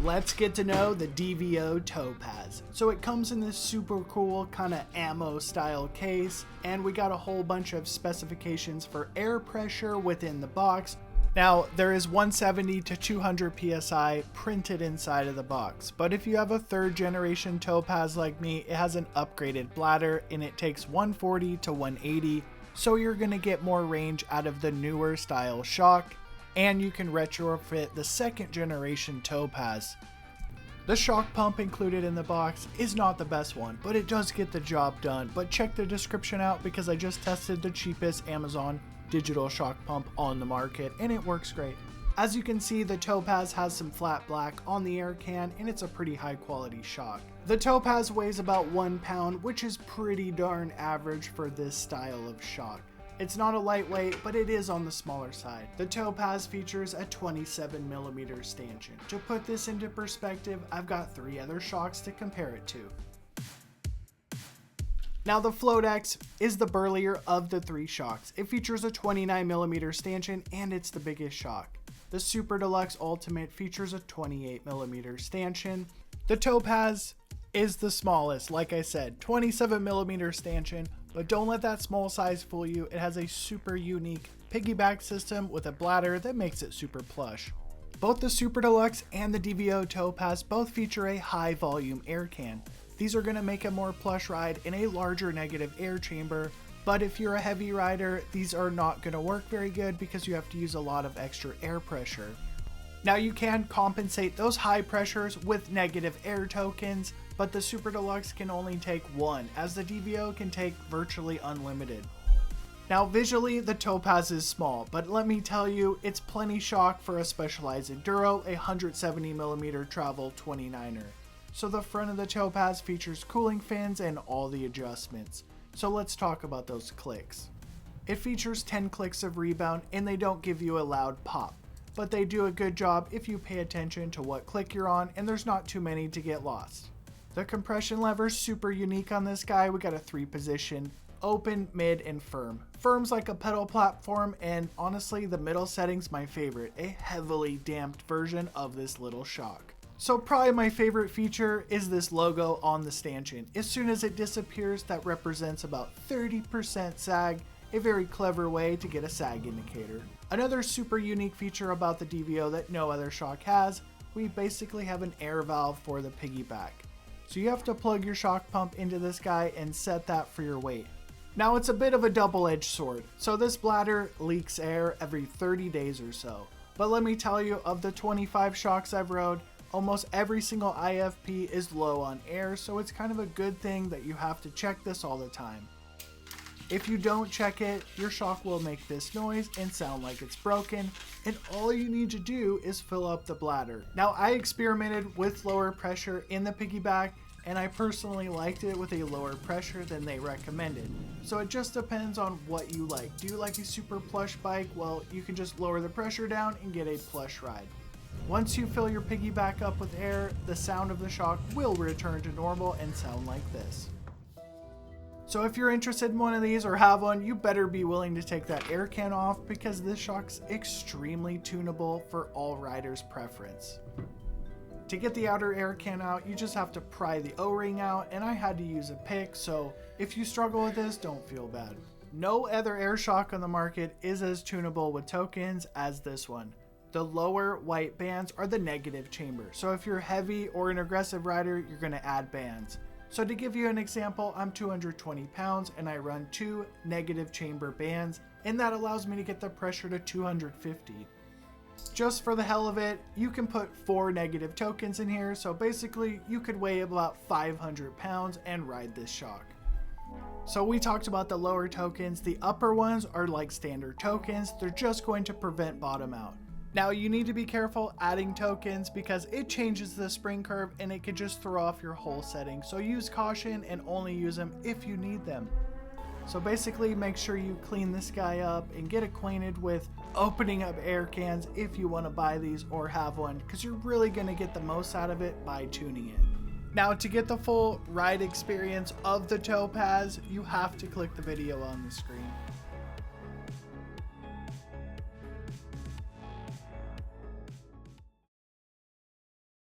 let's get to know the DVO Topaz. So it comes in this super cool kind of ammo style case, and we got a whole bunch of specifications for air pressure within the box. Now, there is 170 to 200 psi printed inside of the box, but if you have a third generation Topaz like me, it has an upgraded bladder and it takes 140 to 180, so you're going to get more range out of the newer style shock, and you can retrofit the second generation Topaz. The shock pump included in the box is not the best one, but it does get the job done. But check the description out because I just tested the cheapest Amazon digital shock pump on the market and it works great. As you can see, the Topaz has some flat black on the air can and it's a pretty high quality shock. The Topaz weighs about 1 pound, which is pretty darn average for this style of shock. It's not a lightweight, but it is on the smaller side. The Topaz features a 27mm stanchion. To put this into perspective, I've got 3 other shocks to compare it to. Now the Floatex is the burlier of the 3 shocks. It features a 29mm stanchion and it's the biggest shock. The Super Deluxe Ultimate features a 28mm stanchion. The Topaz is the smallest, like I said, 27mm stanchion, but don't let that small size fool you. It has a super unique piggyback system with a bladder that makes it super plush. Both the Super Deluxe and the DVO Topaz both feature a high volume air can. These are going to make a more plush ride in a larger negative air chamber, but if you're a heavy rider, these are not going to work very good because you have to use a lot of extra air pressure. Now you can compensate those high pressures with negative air tokens, but the Super Deluxe can only take 1, as the DVO can take virtually unlimited. Now visually, the Topaz is small, but let me tell you, it's plenty shock for a Specialized Enduro, a 170mm travel 29er. So the front of the Topaz features cooling fins and all the adjustments. So let's talk about those clicks. It features 10 clicks of rebound and they don't give you a loud pop, but they do a good job if you pay attention to what click you're on and there's not too many to get lost. The compression lever's super unique on this guy. We got a 3-position, open, mid, and firm. Firm's like a pedal platform, and honestly the middle setting's my favorite, a heavily damped version of this little shock. So probably my favorite feature is this logo on the stanchion. As soon as it disappears, that represents about 30% sag, a very clever way to get a sag indicator. Another super unique feature about the DVO that no other shock has, we basically have an air valve for the piggyback. So you have to plug your shock pump into this guy and set that for your weight. Now it's a bit of a double-edged sword. So this bladder leaks air every 30 days or so. But let me tell you, of the 25 shocks I've rode, almost every single IFP is low on air, so it's kind of a good thing that you have to check this all the time. If you don't check it, your shock will make this noise and sound like it's broken, and all you need to do is fill up the bladder. Now I experimented with lower pressure in the piggyback, and I personally liked it with a lower pressure than they recommended. So it just depends on what you like. Do you like a super plush bike? Well, you can just lower the pressure down and get a plush ride. Once you fill your piggyback up with air, the sound of the shock will return to normal and sound like this. So if you're interested in one of these or have one, you better be willing to take that air can off because this shock's extremely tunable for all riders' preference. To get the outer air can out, you just have to pry the O-ring out, and I had to use a pick, so if you struggle with this, don't feel bad. No other air shock on the market is as tunable with tokens as this one. The lower white bands are the negative chamber, so if you're heavy or an aggressive rider, you're going to add bands. So to give you an example, I'm 220 pounds and I run 2 negative chamber bands, and that allows me to get the pressure to 250. Just for the hell of it, you can put 4 negative tokens in here, so basically you could weigh about 500 pounds and ride this shock. So we talked about the lower tokens. The upper ones are like standard tokens. They're just going to prevent bottom out. Now you need to be careful adding tokens because it changes the spring curve and it could just throw off your whole setting. So use caution and only use them if you need them. So basically make sure you clean this guy up and get acquainted with opening up air cans if you want to buy these or have one, because you're really going to get the most out of it by tuning it. Now to get the full ride experience of the Topaz, you have to click the video on the screen.